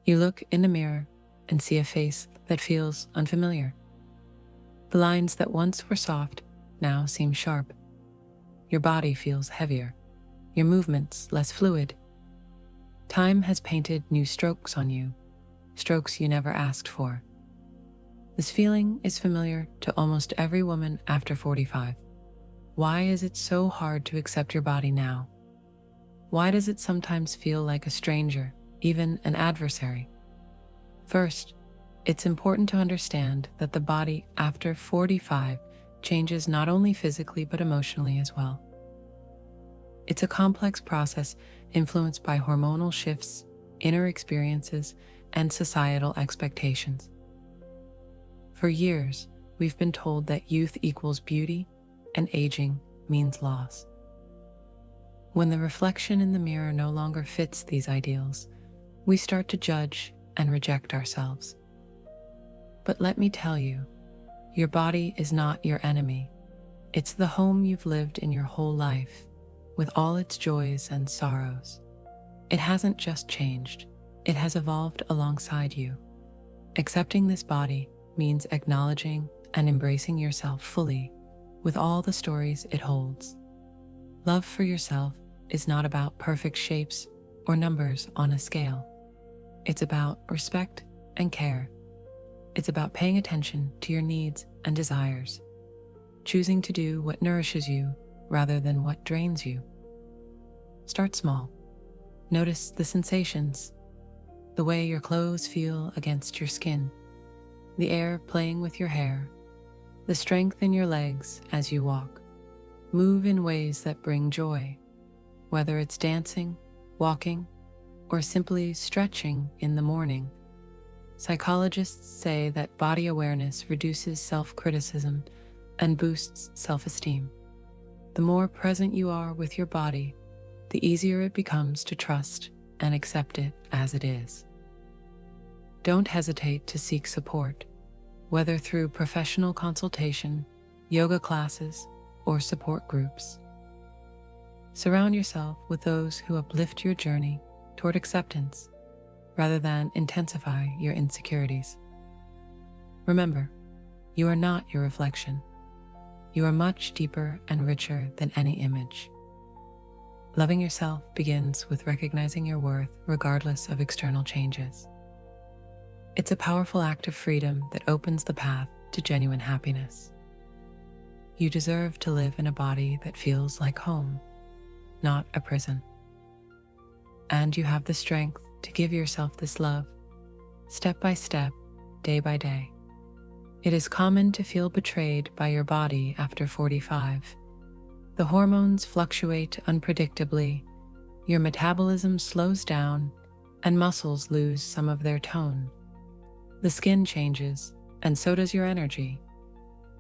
You look in the mirror and see a face that feels unfamiliar. The lines that once were soft now seem sharp. Your body feels heavier, your movements less fluid. Time has painted new strokes on you, strokes you never asked for. This feeling is familiar to almost every woman after 45. Why is it so hard to accept your body now? Why does it sometimes feel like a stranger, even an adversary? First, it's important to understand that the body after 45 changes not only physically but emotionally as well. It's a complex process influenced by hormonal shifts, inner experiences, and societal expectations. For years, we've been told that youth equals beauty and aging means loss. When the reflection in the mirror no longer fits these ideals, we start to judge and reject ourselves. But let me tell you, your body is not your enemy. It's the home you've lived in your whole life, with all its joys and sorrows. It hasn't just changed, it has evolved alongside you. Accepting this body means acknowledging and embracing yourself fully, with all the stories it holds. Love for yourself is not about perfect shapes or numbers on a scale. It's about respect and care. It's about paying attention to your needs and desires, choosing to do what nourishes you rather than what drains you. Start small. Notice the sensations, the way your clothes feel against your skin, the air playing with your hair, the strength in your legs as you walk. Move in ways that bring joy, whether it's dancing, walking, or simply stretching in the morning. Psychologists say that body awareness reduces self-criticism and boosts self-esteem. The more present you are with your body, the easier it becomes to trust and accept it as it is. Don't hesitate to seek support, whether through professional consultation, yoga classes, or support groups. Surround yourself with those who uplift your journey toward acceptance rather than intensify your insecurities. Remember, you are not your reflection. You are much deeper and richer than any image. Loving yourself begins with recognizing your worth regardless of external changes. It's a powerful act of freedom that opens the path to genuine happiness. You deserve to live in a body that feels like home, not a prison. And you have the strength to give yourself this love, step by step, day by day. It is common to feel betrayed by your body after 45. The hormones fluctuate unpredictably, your metabolism slows down, and muscles lose some of their tone. The skin changes, and so does your energy.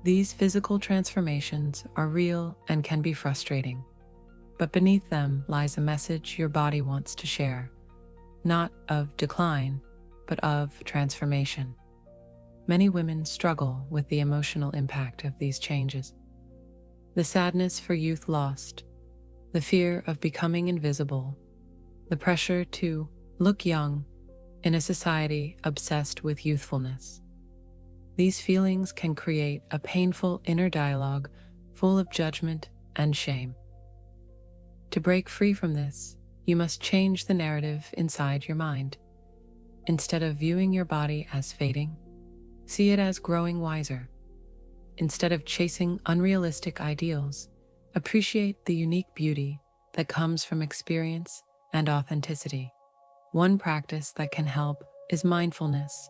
These physical transformations are real and can be frustrating, but beneath them lies a message your body wants to share, not of decline, but of transformation. Many women struggle with the emotional impact of these changes. The sadness for youth lost, the fear of becoming invisible, the pressure to look young in a society obsessed with youthfulness. These feelings can create a painful inner dialogue full of judgment and shame. To break free from this, you must change the narrative inside your mind. Instead of viewing your body as fading, see it as growing wiser. Instead of chasing unrealistic ideals, appreciate the unique beauty that comes from experience and authenticity. One practice that can help is mindfulness,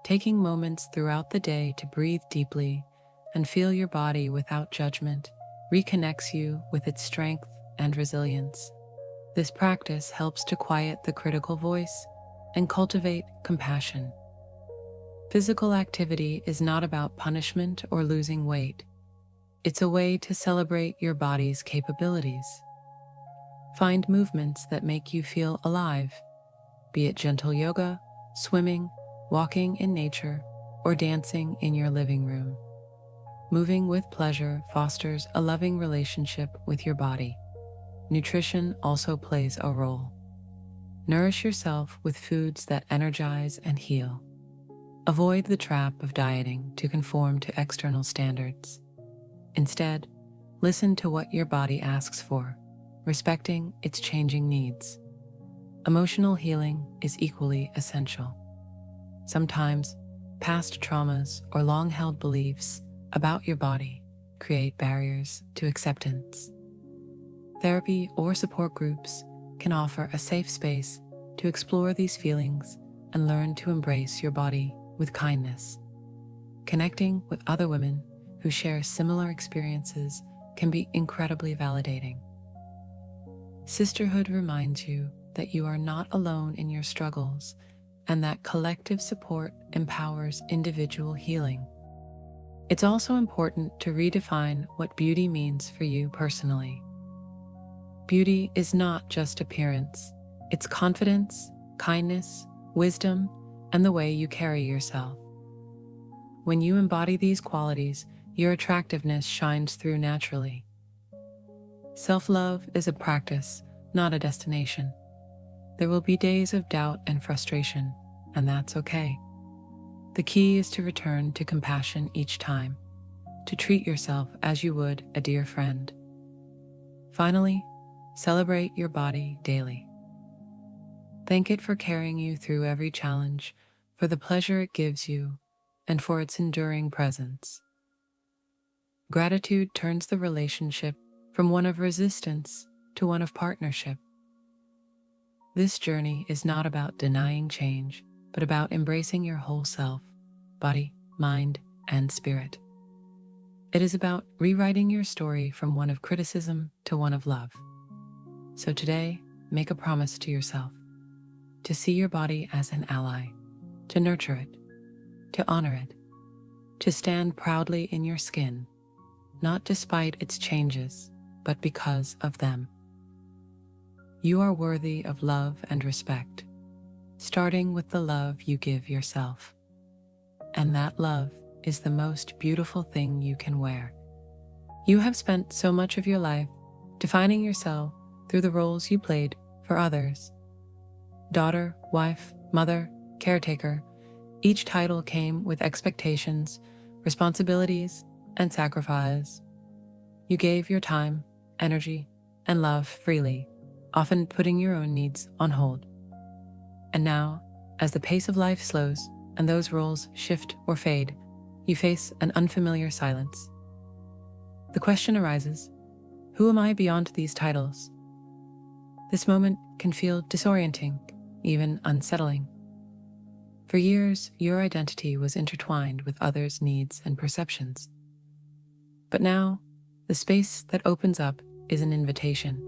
taking moments throughout the day to breathe deeply and feel your body without judgment reconnects you with its strength and resilience. This practice helps to quiet the critical voice and cultivate compassion. Physical activity is not about punishment or losing weight. It's a way to celebrate your body's capabilities. Find movements that make you feel alive, be it gentle yoga, swimming, walking in nature, or dancing in your living room. Moving with pleasure fosters a loving relationship with your body. Nutrition also plays a role. Nourish yourself with foods that energize and heal. Avoid the trap of dieting to conform to external standards. Instead, listen to what your body asks for, respecting its changing needs. Emotional healing is equally essential. Sometimes, past traumas or long-held beliefs about your body create barriers to acceptance. Therapy or support groups can offer a safe space to explore these feelings and learn to embrace your body with kindness. Connecting with other women who share similar experiences can be incredibly validating. Sisterhood reminds you that you are not alone in your struggles and that collective support empowers individual healing. It's also important to redefine what beauty means for you personally. Beauty is not just appearance, it's confidence, kindness, wisdom, and the way you carry yourself. When you embody these qualities, your attractiveness shines through naturally. Self-love is a practice, not a destination. There will be days of doubt and frustration, and that's okay. The key is to return to compassion each time, to treat yourself as you would a dear friend. Finally, celebrate your body daily. Thank it for carrying you through every challenge, for the pleasure it gives you, and for its enduring presence. Gratitude turns the relationship from one of resistance to one of partnership. This journey is not about denying change, but about embracing your whole self, body, mind, and spirit. It is about rewriting your story from one of criticism to one of love. So today, make a promise to yourself to see your body as an ally, to nurture it, to honor it, to stand proudly in your skin, not despite its changes, but because of them. You are worthy of love and respect, starting with the love you give yourself. And that love is the most beautiful thing you can wear. You have spent so much of your life defining yourself through the roles you played for others. Daughter, wife, mother, caretaker, each title came with expectations, responsibilities, and sacrifice. You gave your time, energy, and love freely, often putting your own needs on hold. And now, as the pace of life slows and those roles shift or fade, you face an unfamiliar silence. The question arises, who am I beyond these titles? This moment can feel disorienting, even unsettling. For years, your identity was intertwined with others' needs and perceptions. But now, the space that opens up is an invitation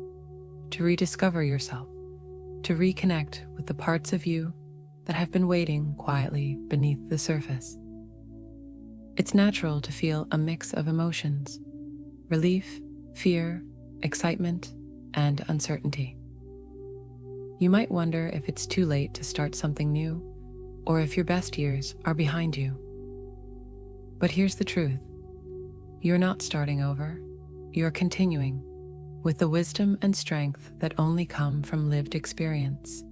to rediscover yourself, to reconnect with the parts of you that have been waiting quietly beneath the surface. It's natural to feel a mix of emotions: relief, fear, excitement, and uncertainty. You might wonder if it's too late to start something new, or if your best years are behind you. But here's the truth. You're not starting over. You're continuing with the wisdom and strength that only come from lived experience.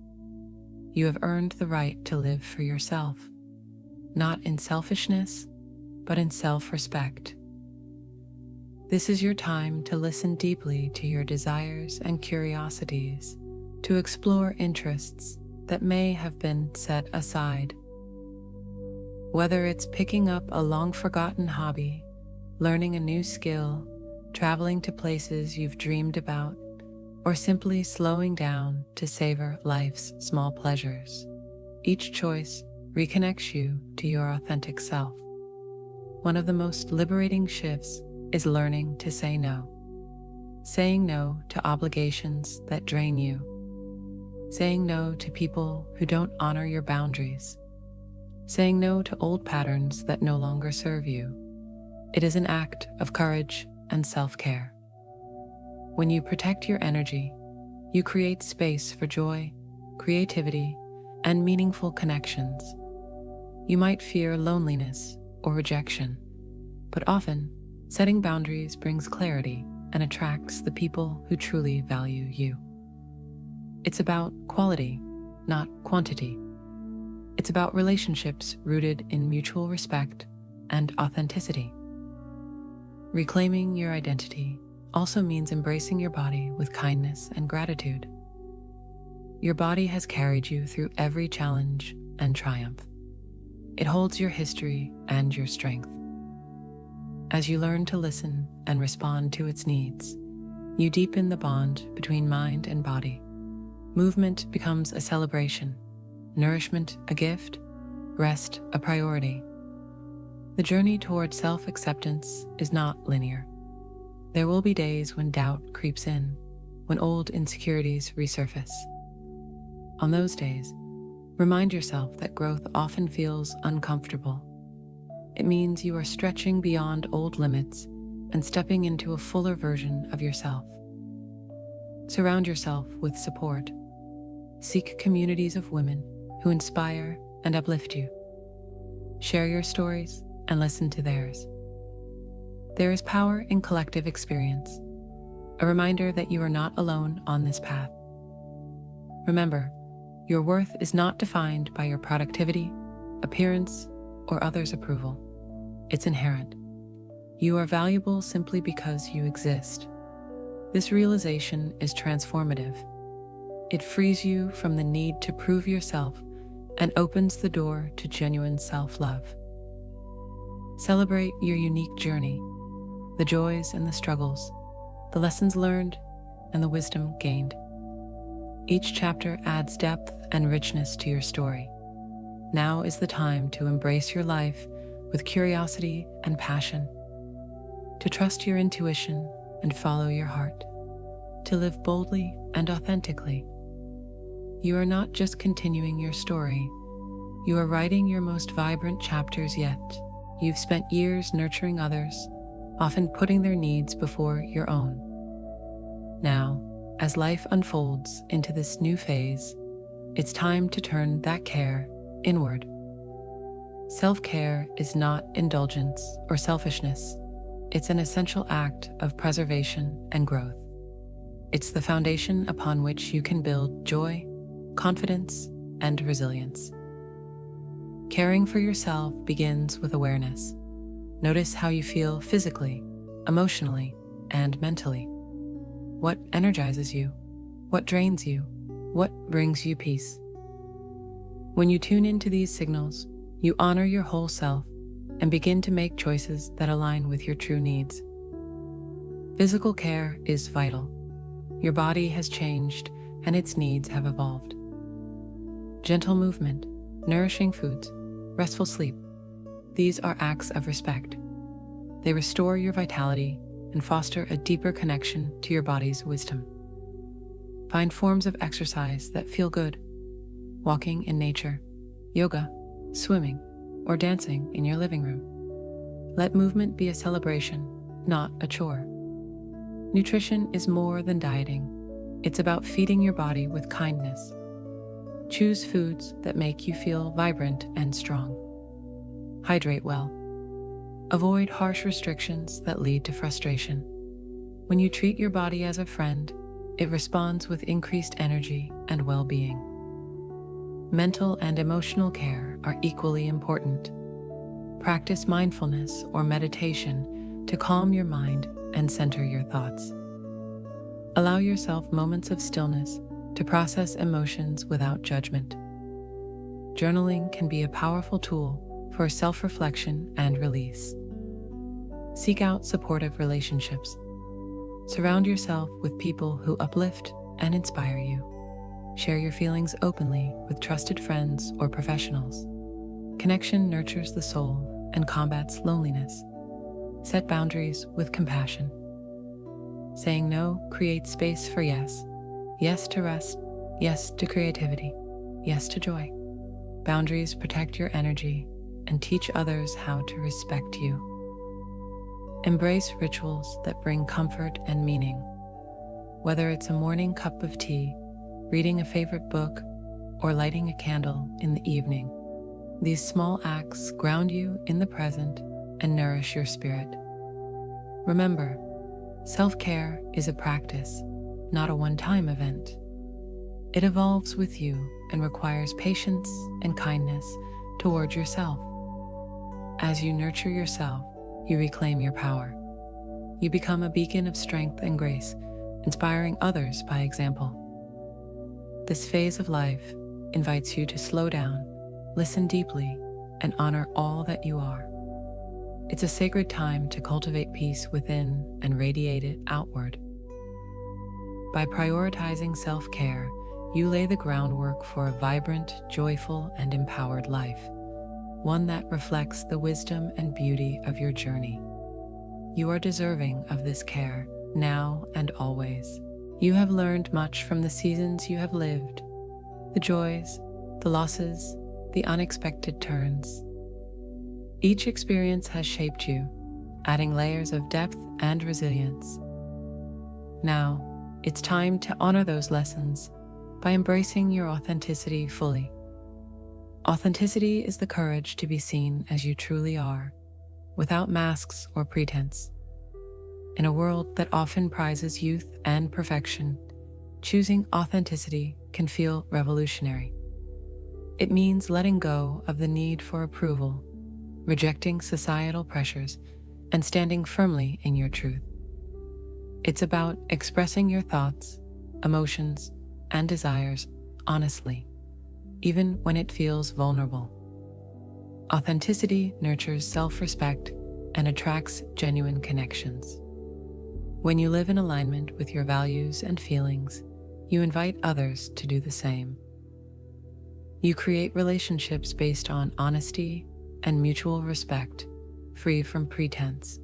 You have earned the right to live for yourself, not in selfishness, but in self-respect. This is your time to listen deeply to your desires and curiosities, to explore interests that may have been set aside. Whether it's picking up a long-forgotten hobby, learning a new skill, traveling to places you've dreamed about, or simply slowing down to savor life's small pleasures, each choice reconnects you to your authentic self. One of the most liberating shifts is learning to say no. Saying no to obligations that drain you. Saying no to people who don't honor your boundaries. Saying no to old patterns that no longer serve you. It is an act of courage and self-care. When you protect your energy, you create space for joy, creativity, and meaningful connections. You might fear loneliness or rejection, but often, setting boundaries brings clarity and attracts the people who truly value you. It's about quality, not quantity. It's about relationships rooted in mutual respect and authenticity. Reclaiming your identity also means embracing your body with kindness and gratitude. Your body has carried you through every challenge and triumph. It holds your history and your strength. As you learn to listen and respond to its needs, you deepen the bond between mind and body. Movement becomes a celebration, nourishment a gift, rest a priority. The journey toward self-acceptance is not linear. There will be days when doubt creeps in, when old insecurities resurface. On those days, remind yourself that growth often feels uncomfortable. It means you are stretching beyond old limits and stepping into a fuller version of yourself. Surround yourself with support. Seek communities of women who inspire and uplift you. Share your stories and listen to theirs. There is power in collective experience, a reminder that you are not alone on this path. Remember, your worth is not defined by your productivity, appearance, or others' approval. It's inherent. You are valuable simply because you exist. This realization is transformative. It frees you from the need to prove yourself and opens the door to genuine self-love. Celebrate your unique journey, the joys and the struggles, the lessons learned, and the wisdom gained. Each chapter adds depth and richness to your story. Now is the time to embrace your life with curiosity and passion, to trust your intuition and follow your heart, to live boldly and authentically. You are not just continuing your story, you are writing your most vibrant chapters yet. You've spent years nurturing others, often putting their needs before your own. Now, as life unfolds into this new phase, it's time to turn that care inward. Self-care is not indulgence or selfishness. It's an essential act of preservation and growth. It's the foundation upon which you can build joy, confidence, and resilience. Caring for yourself begins with awareness. Notice how you feel physically, emotionally, and mentally. What energizes you? What drains you? What brings you peace? When you tune into these signals, you honor your whole self and begin to make choices that align with your true needs. Physical care is vital. Your body has changed and its needs have evolved. Gentle movement, nourishing foods, restful sleep, these are acts of respect. They restore your vitality and foster a deeper connection to your body's wisdom. Find forms of exercise that feel good. Walking in nature, yoga, swimming, or dancing in your living room. Let movement be a celebration, not a chore. Nutrition is more than dieting. It's about feeding your body with kindness. Choose foods that make you feel vibrant and strong. Hydrate well. Avoid harsh restrictions that lead to frustration. When you treat your body as a friend, it responds with increased energy and well-being. Mental and emotional care are equally important. Practice mindfulness or meditation to calm your mind and center your thoughts. Allow yourself moments of stillness to process emotions without judgment. Journaling can be a powerful tool for self-reflection and release. Seek out supportive relationships. Surround yourself with people who uplift and inspire you. Share your feelings openly with trusted friends or professionals. Connection nurtures the soul and combats loneliness. Set boundaries with compassion. Saying no creates space for yes. Yes to rest, yes to creativity, yes to joy. Boundaries protect your energy and teach others how to respect you. Embrace rituals that bring comfort and meaning. Whether it's a morning cup of tea, reading a favorite book, or lighting a candle in the evening, these small acts ground you in the present and nourish your spirit. Remember, self-care is a practice, not a one-time event. It evolves with you and requires patience and kindness toward yourself. As you nurture yourself, you reclaim your power. You become a beacon of strength and grace, inspiring others by example. This phase of life invites you to slow down, listen deeply, and honor all that you are. It's a sacred time to cultivate peace within and radiate it outward. By prioritizing self-care, you lay the groundwork for a vibrant, joyful, and empowered life, one that reflects the wisdom and beauty of your journey. You are deserving of this care, now and always. You have learned much from the seasons you have lived, the joys, the losses, the unexpected turns. Each experience has shaped you, adding layers of depth and resilience. Now, it's time to honor those lessons by embracing your authenticity fully. Authenticity is the courage to be seen as you truly are, without masks or pretense. In a world that often prizes youth and perfection, choosing authenticity can feel revolutionary. It means letting go of the need for approval, rejecting societal pressures, and standing firmly in your truth. It's about expressing your thoughts, emotions, and desires honestly, even when it feels vulnerable. Authenticity nurtures self-respect and attracts genuine connections. When you live in alignment with your values and feelings, you invite others to do the same. You create relationships based on honesty and mutual respect, free from pretense.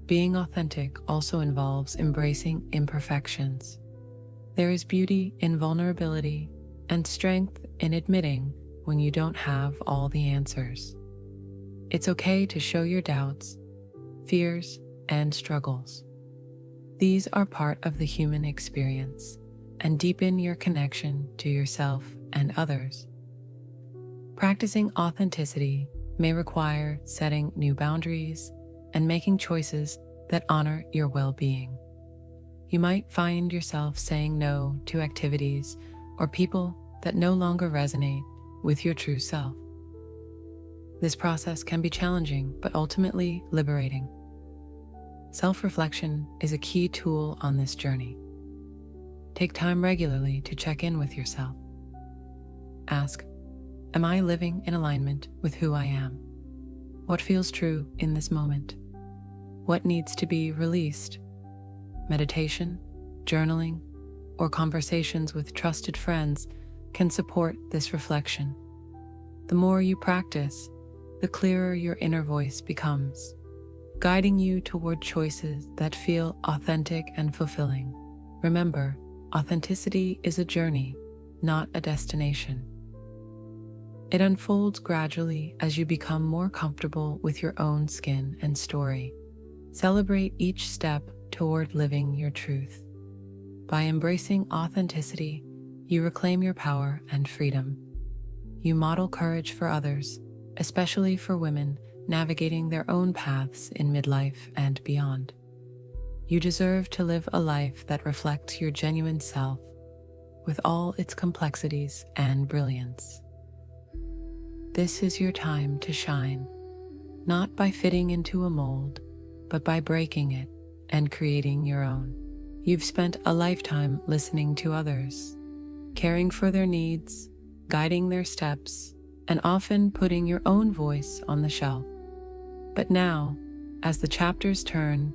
Being authentic also involves embracing imperfections. There is beauty in vulnerability and strength in admitting when you don't have all the answers. It's okay to show your doubts, fears, and struggles. These are part of the human experience and deepen your connection to yourself and others. Practicing authenticity may require setting new boundaries and making choices that honor your well-being. You might find yourself saying no to activities or people that no longer resonate with your true self. This process can be challenging, but ultimately liberating. Self-reflection is a key tool on this journey. Take time regularly to check in with yourself. Ask, am I living in alignment with who I am? What feels true in this moment? What needs to be released? Meditation, journaling, or conversations with trusted friends can support this reflection. The more you practice, the clearer your inner voice becomes, guiding you toward choices that feel authentic and fulfilling. Remember, authenticity is a journey, not a destination. It unfolds gradually as you become more comfortable with your own skin and story. Celebrate each step toward living your truth. By embracing authenticity, you reclaim your power and freedom. You model courage for others, especially for women navigating their own paths in midlife and beyond. You deserve to live a life that reflects your genuine self, with all its complexities and brilliance. This is your time to shine, not by fitting into a mold, but by breaking it and creating your own. You've spent a lifetime listening to others, caring for their needs, guiding their steps, and often putting your own voice on the shelf. But now, as the chapters turn,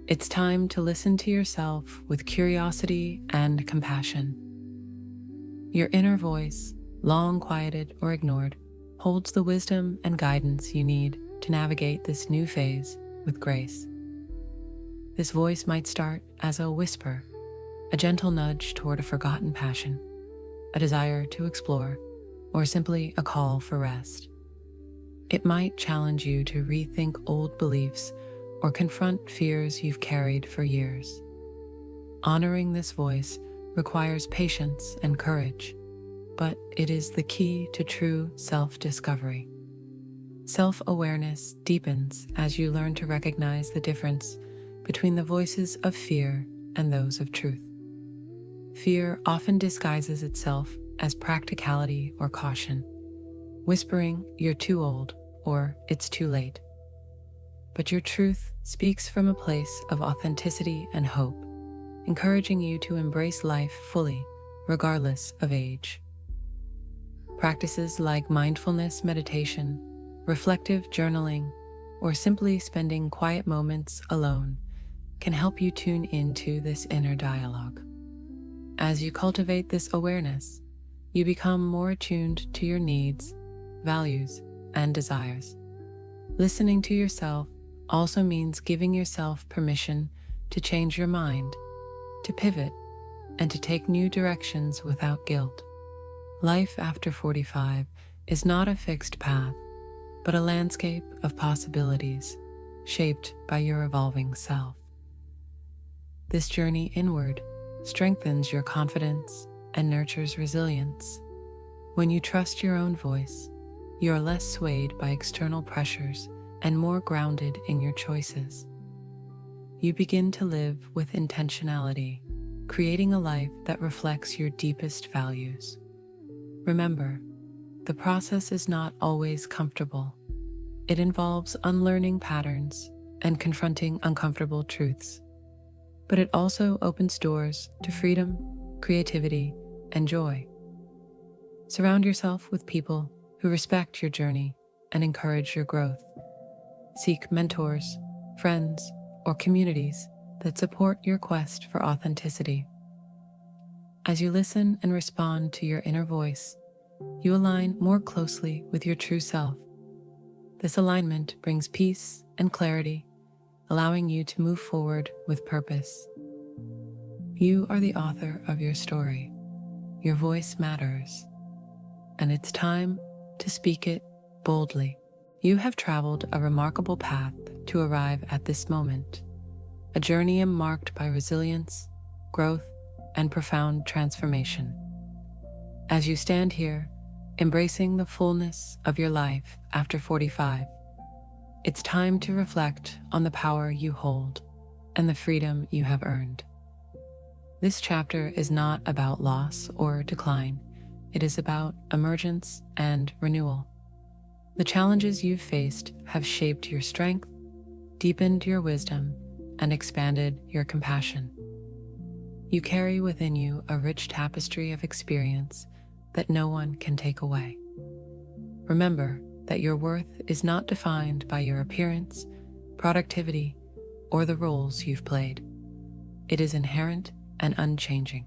it's time to listen to yourself with curiosity and compassion. Your inner voice, long quieted or ignored, holds the wisdom and guidance you need to navigate this new phase with grace. This voice might start as a whisper, a gentle nudge toward a forgotten passion, a desire to explore, or simply a call for rest. It might challenge you to rethink old beliefs or confront fears you've carried for years. Honoring this voice requires patience and courage, but it is the key to true self-discovery. Self-awareness deepens as you learn to recognize the difference between the voices of fear and those of truth. fear often disguises itself as practicality or caution, whispering you're too old or it's too late. But your truth speaks from a place of authenticity and hope, encouraging you to embrace life fully, regardless of age. Practices like mindfulness meditation, reflective journaling, or simply spending quiet moments alone can help you tune into this inner dialogue. As you cultivate this awareness, you become more attuned to your needs, values, and desires. Listening to yourself also means giving yourself permission to change your mind, to pivot, and to take new directions without guilt. Life after 45 is not a fixed path, but a landscape of possibilities shaped by your evolving self. This journey inward strengthens your confidence and nurtures resilience. When you trust your own voice, you are less swayed by external pressures and more grounded in your choices. You begin to live with intentionality, creating a life that reflects your deepest values. Remember, the process is not always comfortable. It involves unlearning patterns and confronting uncomfortable truths. But it also opens doors to freedom, creativity, and joy. Surround yourself with people who respect your journey and encourage your growth. Seek mentors, friends, or communities that support your quest for authenticity. As you listen and respond to your inner voice, you align more closely with your true self. This alignment brings peace and clarity, allowing you to move forward with purpose. You are the author of your story. Your voice matters, and it's time to speak it boldly. You have traveled a remarkable path to arrive at this moment, a journey marked by resilience, growth, and profound transformation. As you stand here, embracing the fullness of your life after 45, it's time to reflect on the power you hold and the freedom you have earned. This chapter is not about loss or decline. It is about emergence and renewal. The challenges you've faced have shaped your strength, deepened your wisdom, and expanded your compassion. You carry within you a rich tapestry of experience that no one can take away. Remember that your worth is not defined by your appearance, productivity, or the roles you've played. It is inherent and unchanging.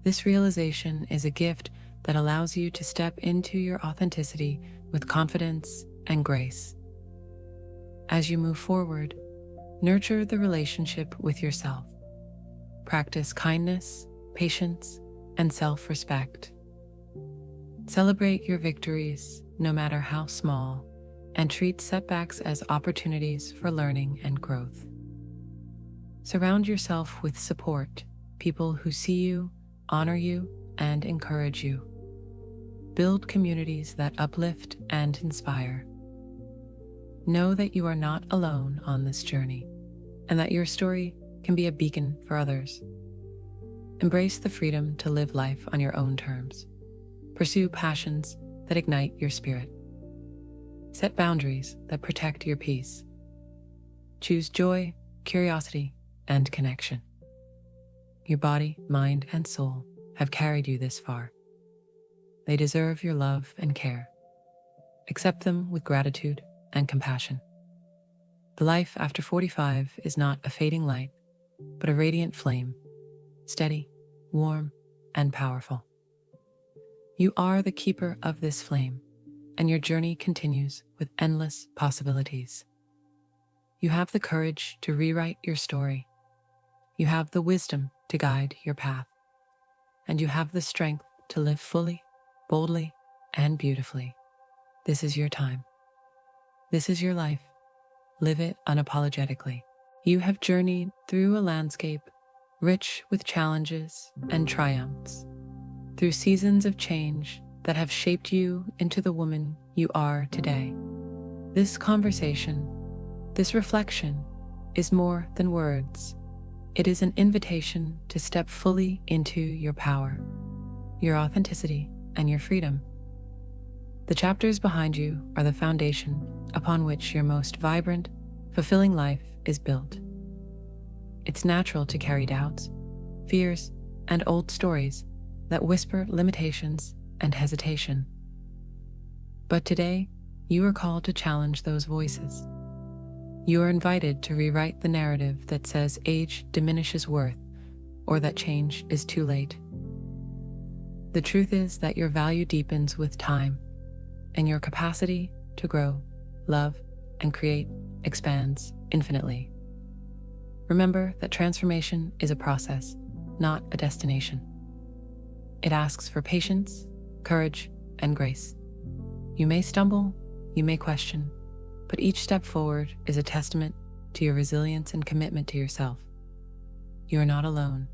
This realization is a gift that allows you to step into your authenticity with confidence and grace. As you move forward, nurture the relationship with yourself. Practice kindness, patience, and self-respect. Celebrate your victories, no matter how small, and treat setbacks as opportunities for learning and growth. Surround yourself with support, people who see you, honor you, and encourage you. Build communities that uplift and inspire. Know that you are not alone on this journey, and that your story can be a beacon for others. Embrace the freedom to live life on your own terms. Pursue passions that ignite your spirit. Set boundaries that protect your peace. Choose joy, curiosity, and connection. Your body, mind, and soul have carried you this far. They deserve your love and care. Accept them with gratitude and compassion. The life after 45 is not a fading light, but a radiant flame, steady, warm, and powerful. You are the keeper of this flame, and your journey continues with endless possibilities. You have the courage to rewrite your story. You have the wisdom to guide your path. And you have the strength to live fully, boldly, and beautifully. This is your time. This is your life. Live it unapologetically. You have journeyed through a landscape rich with challenges and triumphs, through seasons of change that have shaped you into the woman you are today. This conversation, this reflection, is more than words. It is an invitation to step fully into your power, your authenticity, and your freedom. The chapters behind you are the foundation upon which your most vibrant, fulfilling life is built. It's natural to carry doubts, fears, and old stories that whisper limitations and hesitation. But today, you are called to challenge those voices. You are invited to rewrite the narrative that says age diminishes worth or that change is too late. The truth is that your value deepens with time, and your capacity to grow, love, and create expands infinitely. Remember that transformation is a process, not a destination. It asks for patience, courage, and grace. You may stumble, you may question, but each step forward is a testament to your resilience and commitment to yourself. You are not alone.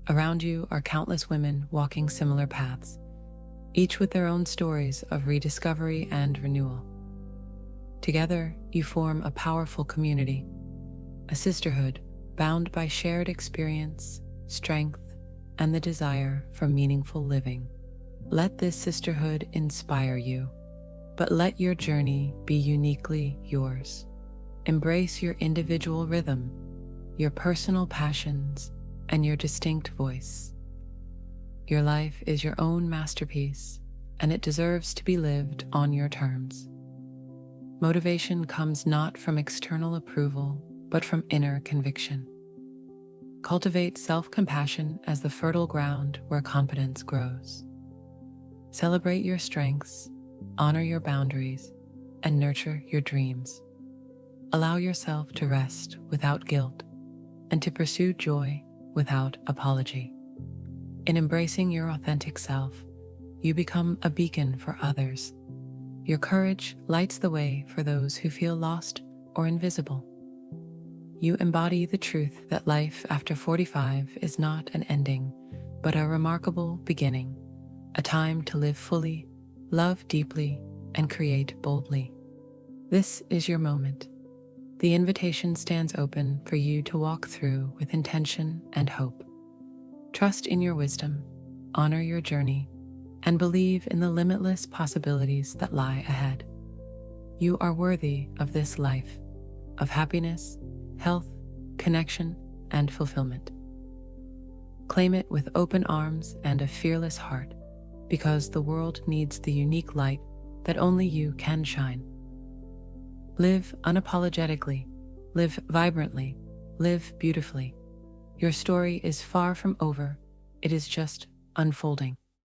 Around you are countless women walking similar paths, each with their own stories of rediscovery and renewal. Together, you form a powerful community, a sisterhood bound by shared experience, strength, and the desire for meaningful living. Let this sisterhood inspire you, but let your journey be uniquely yours. Embrace your individual rhythm, your personal passions, and your distinct voice. Your life is your own masterpiece, and it deserves to be lived on your terms. Motivation comes not from external approval, but from inner conviction. Cultivate self-compassion as the fertile ground where competence grows. Celebrate your strengths, honor your boundaries, and nurture your dreams. Allow yourself to rest without guilt and to pursue joy without apology. In embracing your authentic self, you become a beacon for others. Your courage lights the way for those who feel lost or invisible. You embody the truth that life after 45 is not an ending, but a remarkable beginning, a time to live fully, love deeply, and create boldly. This is your moment. The invitation stands open for you to walk through with intention and hope. Trust in your wisdom, honor your journey, and believe in the limitless possibilities that lie ahead. You are worthy of this life, of happiness, health, connection, and fulfillment. Claim it with open arms and a fearless heart, because the world needs the unique light that only you can shine. Live unapologetically, live vibrantly, live beautifully. Your story is far from over, it is just unfolding.